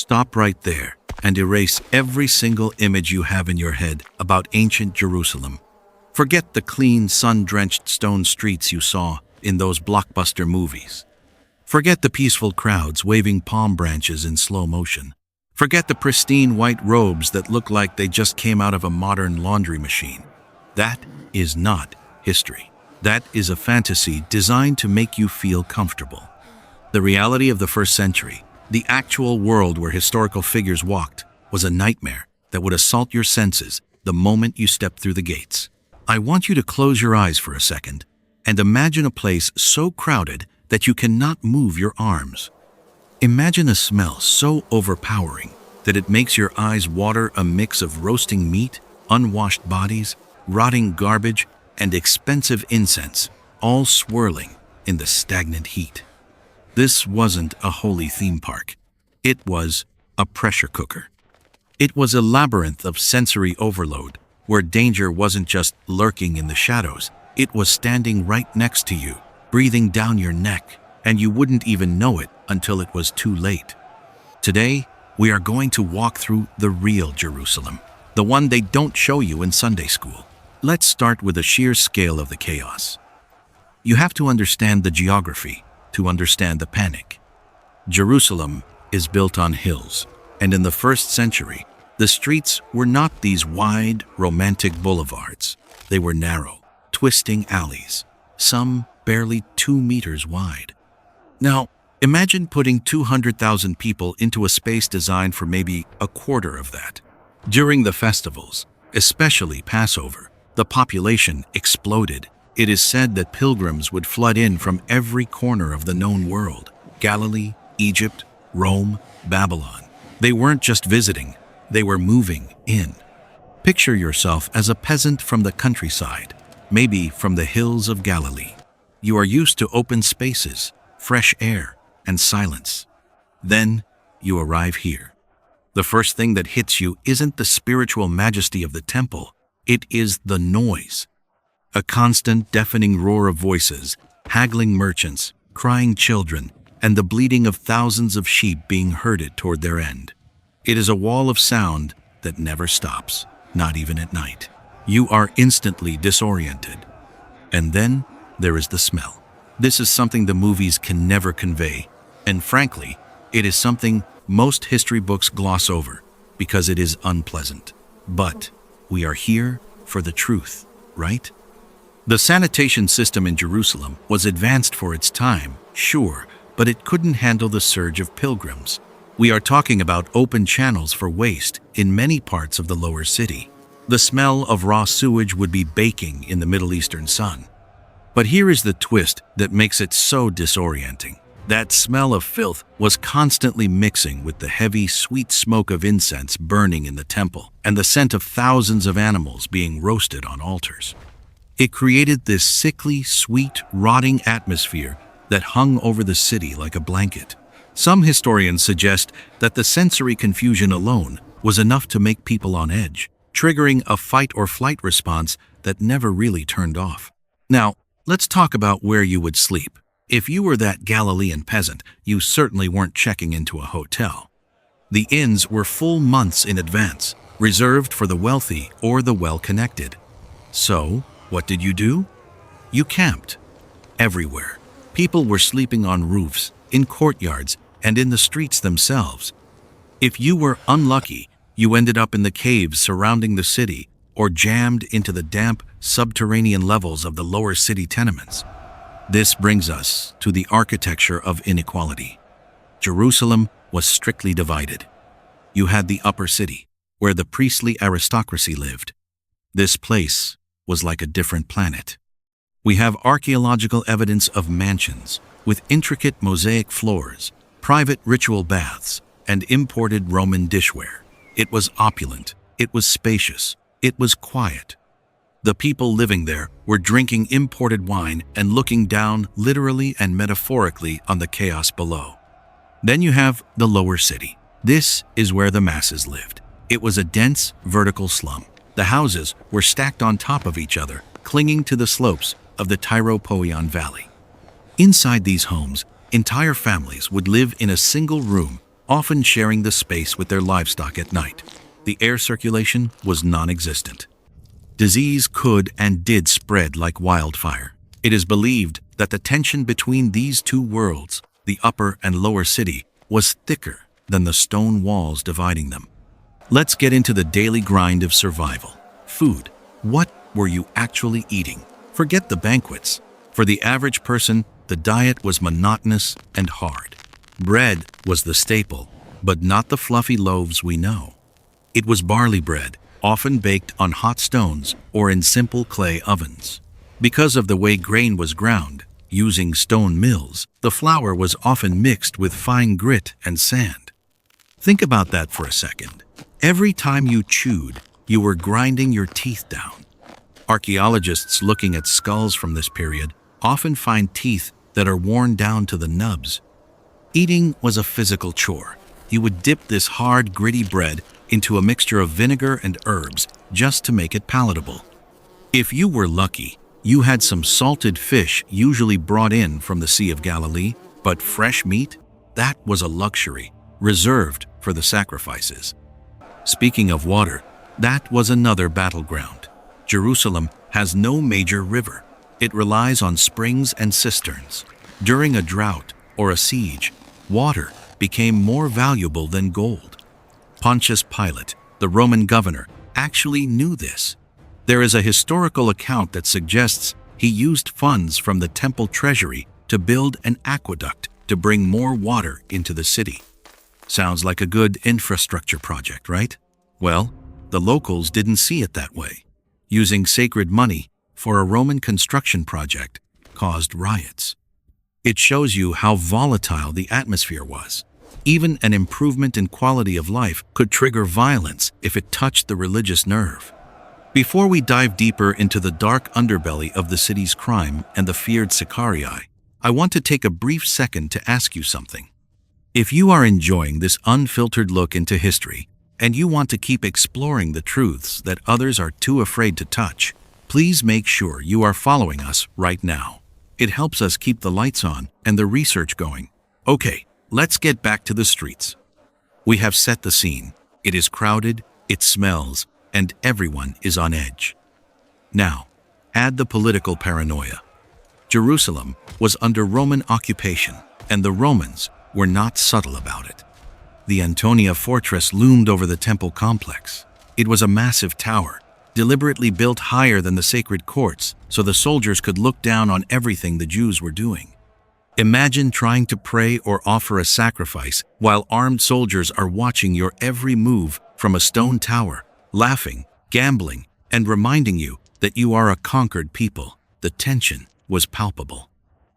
Stop right there and erase every single image you have in your head about ancient Jerusalem. Forget the clean, sun-drenched stone streets you saw in those blockbuster movies. Forget the peaceful crowds waving palm branches in slow motion. Forget the pristine white robes that look like they just came out of a modern laundry machine. That is not history. That is a fantasy designed to make you feel comfortable. The reality of the first century, the actual world where historical figures walked, was a nightmare that would assault your senses the moment you stepped through the gates. I want you to close your eyes for a second and imagine a place so crowded that you cannot move your arms. Imagine a smell so overpowering that it makes your eyes water, a mix of roasting meat, unwashed bodies, rotting garbage, and expensive incense, all swirling in the stagnant heat. This wasn't a holy theme park. It was a pressure cooker. It was a labyrinth of sensory overload, where danger wasn't just lurking in the shadows, it was standing right next to you, breathing down your neck, and you wouldn't even know it until it was too late. Today, we are going to walk through the real Jerusalem, the one they don't show you in Sunday school. Let's start with the sheer scale of the chaos. You have to understand the geography to understand the panic. Jerusalem is built on hills, and in the first century, the streets were not these wide, romantic boulevards. They were narrow, twisting alleys, some barely 2 meters wide. Now, imagine putting 200,000 people into a space designed for maybe a quarter of that. During the festivals, especially Passover, the population exploded. It is said that pilgrims would flood in from every corner of the known world: Galilee, Egypt, Rome, Babylon. They weren't just visiting, they were moving in. Picture yourself as a peasant from the countryside, maybe from the hills of Galilee. You are used to open spaces, fresh air, and silence. Then you arrive here. The first thing that hits you isn't the spiritual majesty of the temple, it is the noise. A constant, deafening roar of voices, haggling merchants, crying children, and the bleating of thousands of sheep being herded toward their end. It is a wall of sound that never stops, not even at night. You are instantly disoriented. And then there is the smell. This is something the movies can never convey, and frankly, it is something most history books gloss over because it is unpleasant. But we are here for the truth, right? The sanitation system in Jerusalem was advanced for its time, sure, but it couldn't handle the surge of pilgrims. We are talking about open channels for waste in many parts of the lower city. The smell of raw sewage would be baking in the Middle Eastern sun. But here is the twist that makes it so disorienting. That smell of filth was constantly mixing with the heavy, sweet smoke of incense burning in the temple and the scent of thousands of animals being roasted on altars. It created this sickly, sweet, rotting atmosphere that hung over the city like a blanket. Some historians suggest that the sensory confusion alone was enough to make people on edge, triggering a fight-or-flight response that never really turned off. Now, let's talk about where you would sleep. If you were that Galilean peasant, you certainly weren't checking into a hotel. The inns were full months in advance, reserved for the wealthy or the well-connected. So, what did you do? You camped. Everywhere. People were sleeping on roofs, in courtyards, and in the streets themselves. If you were unlucky, you ended up in the caves surrounding the city or jammed into the damp, subterranean levels of the lower city tenements. This brings us to the architecture of inequality. Jerusalem was strictly divided. You had the upper city, where the priestly aristocracy lived. This place was like a different planet. We have archaeological evidence of mansions with intricate mosaic floors, private ritual baths, and imported Roman dishware. It was opulent, it was spacious, it was quiet. The people living there were drinking imported wine and looking down literally and metaphorically on the chaos below. Then you have the lower city. This is where the masses lived. It was a dense, vertical slum. The houses were stacked on top of each other, clinging to the slopes of the Tyro-Poion Valley. Inside these homes, entire families would live in a single room often sharing the space with their livestock at night. The air circulation was non-existent. Disease could and did spread like wildfire. It is believed that the tension between these two worlds, the upper and lower city, was thicker than the stone walls dividing them. Let's get into the daily grind of survival. Food. What were you actually eating? Forget the banquets. For the average person, the diet was monotonous and hard. Bread was the staple, but not the fluffy loaves we know. It was barley bread, often baked on hot stones or in simple clay ovens. Because of the way grain was ground, using stone mills, the flour was often mixed with fine grit and sand. Think about that for a second. Every time you chewed, you were grinding your teeth down. Archaeologists looking at skulls from this period often find teeth that are worn down to the nubs. Eating was a physical chore. You would dip this hard, gritty bread into a mixture of vinegar and herbs just to make it palatable. If you were lucky, you had some salted fish usually brought in from the Sea of Galilee, but fresh meat? That was a luxury, reserved for the sacrifices. Speaking of water, that was another battleground. Jerusalem has no major river. It relies on springs and cisterns. During a drought or a siege, water became more valuable than gold. Pontius Pilate, the Roman governor, actually knew this. There is a historical account that suggests he used funds from the temple treasury to build an aqueduct to bring more water into the city. Sounds like a good infrastructure project, right? Well, the locals didn't see it that way. Using sacred money for a Roman construction project caused riots. It shows you how volatile the atmosphere was. Even an improvement in quality of life could trigger violence if it touched the religious nerve. Before we dive deeper into the dark underbelly of the city's crime and the feared Sicarii, I want to take a brief second to ask you something. If you are enjoying this unfiltered look into history, and you want to keep exploring the truths that others are too afraid to touch, please make sure you are following us right now. It helps us keep the lights on and the research going. Okay, let's get back to the streets. We have set the scene. It is crowded, it smells, and everyone is on edge. Now, add the political paranoia. Jerusalem was under Roman occupation, and the Romans were not subtle about it. The Antonia fortress loomed over the temple complex. It was a massive tower, deliberately built higher than the sacred courts so the soldiers could look down on everything the Jews were doing. Imagine trying to pray or offer a sacrifice while armed soldiers are watching your every move from a stone tower, laughing, gambling, and reminding you that you are a conquered people. The tension was palpable.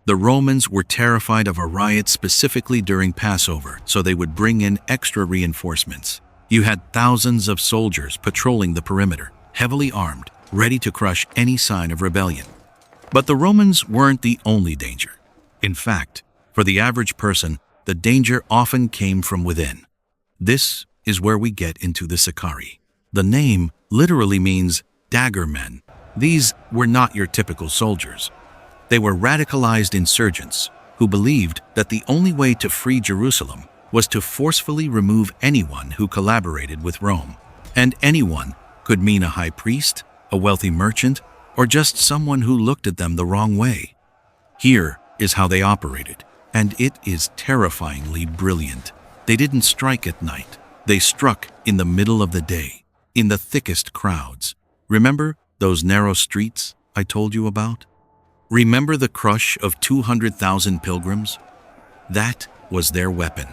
The Romans were terrified of a riot specifically during Passover, so they would bring in extra reinforcements. You had thousands of soldiers patrolling the perimeter, heavily armed, ready to crush any sign of rebellion. But the Romans weren't the only danger. In fact, for the average person, the danger often came from within. This is where we get into the Sicarii. The name literally means dagger men. These were not your typical soldiers. They were radicalized insurgents who believed that the only way to free Jerusalem was to forcefully remove anyone who collaborated with Rome. And anyone could mean a high priest, a wealthy merchant, or just someone who looked at them the wrong way. Here is how they operated, and it is terrifyingly brilliant. They didn't strike at night. They struck in the middle of the day, in the thickest crowds. Remember those narrow streets I told you about? Remember the crush of 200,000 pilgrims? That was their weapon.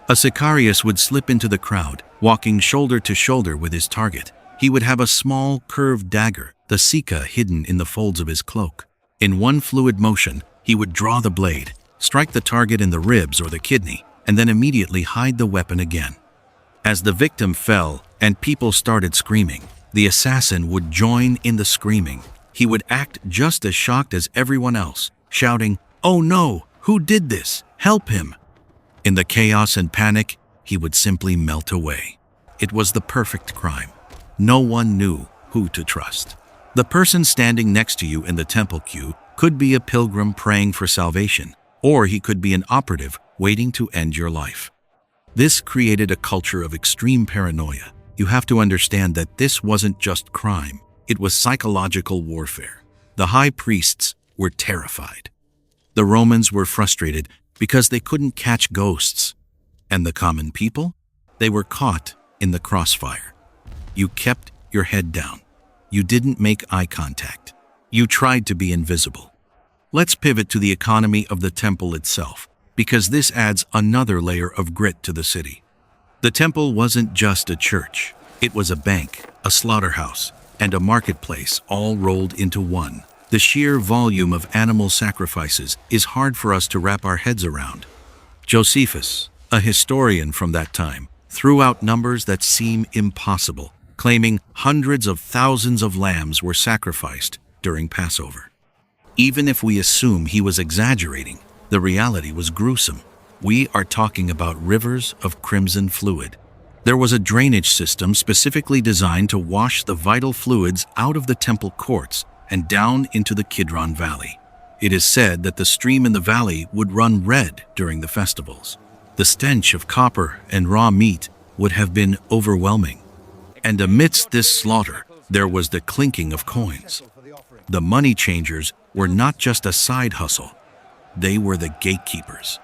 A Sicarius would slip into the crowd, walking shoulder to shoulder with his target. He would have a small, curved dagger, the sica, hidden in the folds of his cloak. In one fluid motion, he would draw the blade, strike the target in the ribs or the kidney, and then immediately hide the weapon again. As the victim fell and people started screaming, the assassin would join in the screaming. He would act just as shocked as everyone else, shouting, "Oh no, who did this? Help him!" In the chaos and panic, he would simply melt away. It was the perfect crime. No one knew who to trust. The person standing next to you in the temple queue could be a pilgrim praying for salvation, or he could be an operative waiting to end your life. This created a culture of extreme paranoia. You have to understand that this wasn't just crime, it was psychological warfare. The high priests were terrified. The Romans were frustrated because they couldn't catch ghosts. And the common people? They were caught in the crossfire. You kept your head down. You didn't make eye contact. You tried to be invisible. Let's pivot to the economy of the temple itself, because this adds another layer of grit to the city. The temple wasn't just a church. It was a bank, a slaughterhouse, and a marketplace all rolled into one. The sheer volume of animal sacrifices is hard for us to wrap our heads around. Josephus, a historian from that time, threw out numbers that seem impossible, claiming hundreds of thousands of lambs were sacrificed during Passover. Even if we assume he was exaggerating, the reality was gruesome. We are talking about rivers of crimson fluid. There was a drainage system specifically designed to wash the vital fluids out of the temple courts and down into the Kidron Valley. It is said that the stream in the valley would run red during the festivals. The stench of copper and raw meat would have been overwhelming. And amidst this slaughter, there was the clinking of coins. The money changers were not just a side hustle. They were the gatekeepers.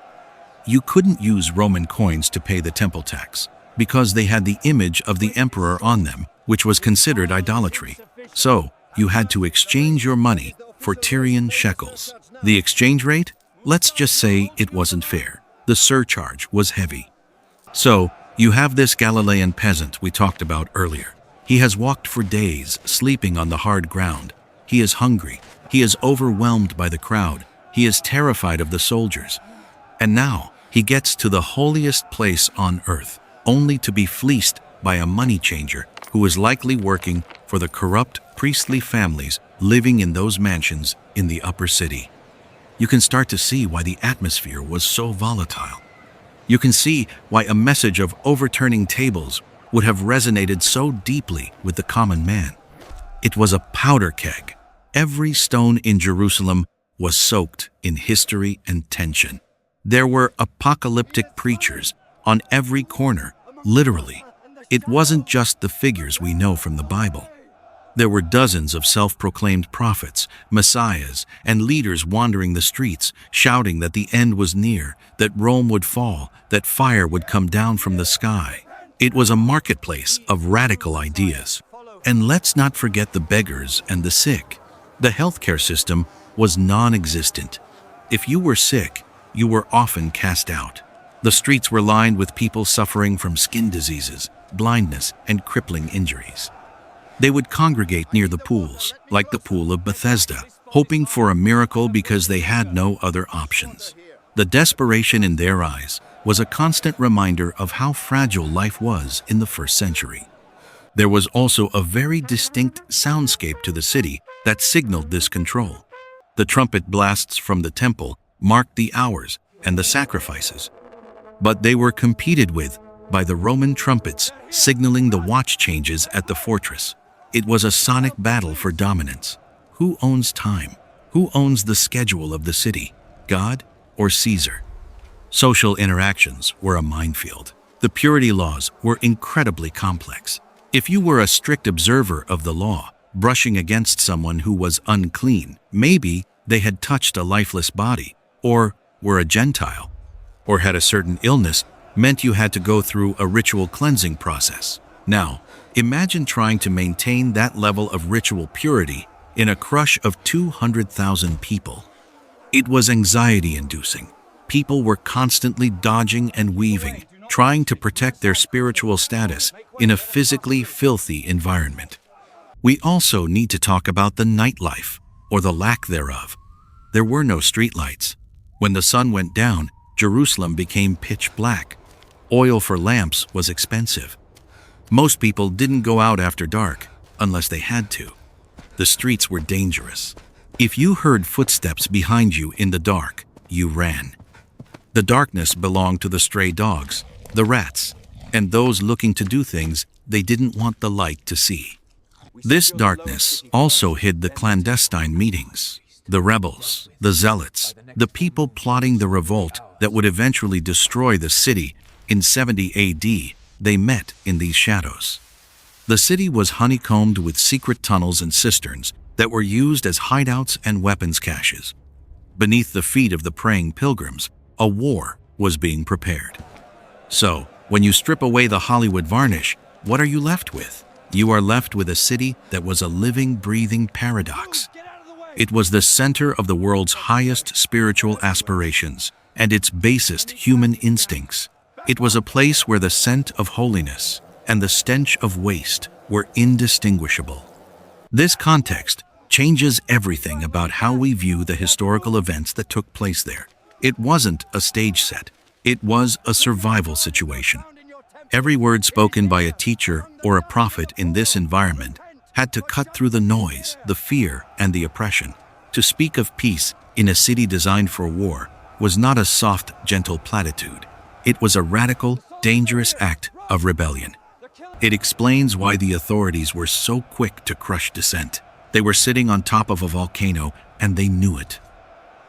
You couldn't use Roman coins to pay the temple tax because they had the image of the emperor on them, which was considered idolatry. So, you had to exchange your money for Tyrian shekels. The exchange rate? Let's just say it wasn't fair. The surcharge was heavy. So, you have this Galilean peasant we talked about earlier. He has walked for days, sleeping on the hard ground. He is hungry. He is overwhelmed by the crowd. He is terrified of the soldiers. And now, he gets to the holiest place on earth, only to be fleeced by a money changer who is likely working for the corrupt priestly families living in those mansions in the upper city. You can start to see why the atmosphere was so volatile. You can see why a message of overturning tables would have resonated so deeply with the common man. It was a powder keg. Every stone in Jerusalem was soaked in history and tension. There were apocalyptic preachers on every corner, literally. It wasn't just the figures we know from the Bible. There were dozens of self-proclaimed prophets, messiahs, and leaders wandering the streets, shouting that the end was near, that Rome would fall, that fire would come down from the sky. It was a marketplace of radical ideas. And let's not forget the beggars and the sick. The healthcare system was non-existent. If you were sick, you were often cast out. The streets were lined with people suffering from skin diseases, blindness, and crippling injuries. They would congregate near the pools, like the pool of Bethesda, hoping for a miracle because they had no other options. The desperation in their eyes was a constant reminder of how fragile life was in the first century. There was also a very distinct soundscape to the city that signaled this control. The trumpet blasts from the temple marked the hours and the sacrifices, but they were competed with by the Roman trumpets signaling the watch changes at the fortress. It was a sonic battle for dominance. Who owns time? Who owns the schedule of the city? God or Caesar? Social interactions were a minefield. The purity laws were incredibly complex. If you were a strict observer of the law, brushing against someone who was unclean, maybe they had touched a lifeless body, or were a Gentile, or had a certain illness, meant you had to go through a ritual cleansing process. Now, imagine trying to maintain that level of ritual purity in a crush of 200,000 people. It was anxiety-inducing. People were constantly dodging and weaving, trying to protect their spiritual status in a physically filthy environment. We also need to talk about the nightlife, or the lack thereof. There were no streetlights. When the sun went down, Jerusalem became pitch black. Oil for lamps was expensive. Most people didn't go out after dark unless they had to. The streets were dangerous. If you heard footsteps behind you in the dark, you ran. The darkness belonged to the stray dogs, the rats, and those looking to do things they didn't want the light to see. This darkness also hid the clandestine meetings, the rebels, the zealots, the people plotting the revolt that would eventually destroy the city In 70 AD, they met in these shadows. The city was honeycombed with secret tunnels and cisterns that were used as hideouts and weapons caches. Beneath the feet of the praying pilgrims, a war was being prepared. So, when you strip away the Hollywood varnish, what are you left with? You are left with a city that was a living, breathing paradox. It was the center of the world's highest spiritual aspirations and its basest human instincts. It was a place where the scent of holiness and the stench of waste were indistinguishable. This context changes everything about how we view the historical events that took place there. It wasn't a stage set. It was a survival situation. Every word spoken by a teacher or a prophet in this environment had to cut through the noise, the fear, and the oppression. To speak of peace in a city designed for war was not a soft, gentle platitude. It was a radical, dangerous act of rebellion. It explains why the authorities were so quick to crush dissent. They were sitting on top of a volcano, and they knew it.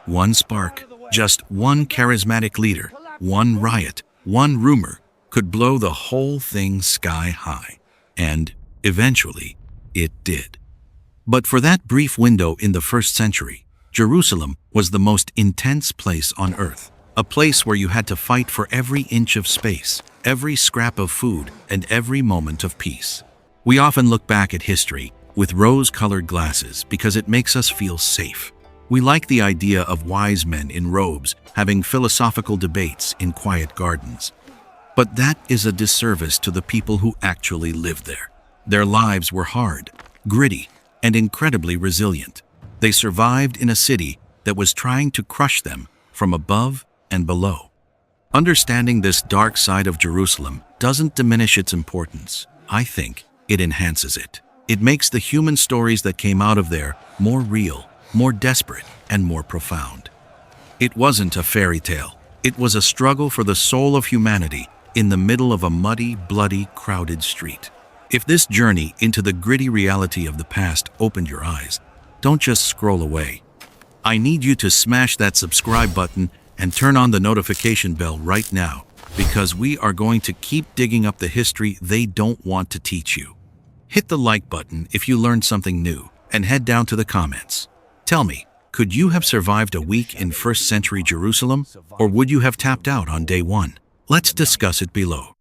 One spark, just one charismatic leader, one riot, one rumor, could blow the whole thing sky high. And, eventually, it did. But for that brief window in the 1st century, Jerusalem was the most intense place on earth. A place where you had to fight for every inch of space, every scrap of food, and every moment of peace. We often look back at history with rose-colored glasses because it makes us feel safe. We like the idea of wise men in robes having philosophical debates in quiet gardens. But that is a disservice to the people who actually lived there. Their lives were hard, gritty, and incredibly resilient. They survived in a city that was trying to crush them from above and below. Understanding this dark side of Jerusalem doesn't diminish its importance. I think it enhances it. It makes the human stories that came out of there more real, more desperate, and more profound. It wasn't a fairy tale. It was a struggle for the soul of humanity in the middle of a muddy, bloody, crowded street. If this journey into the gritty reality of the past opened your eyes, don't just scroll away. I need you to smash that subscribe button and turn on the notification bell right now, because we are going to keep digging up the history they don't want to teach you. Hit the like button if you learned something new, and head down to the comments. Tell me, could you have survived a week in 1st century Jerusalem, or would you have tapped out on day one? Let's discuss it below.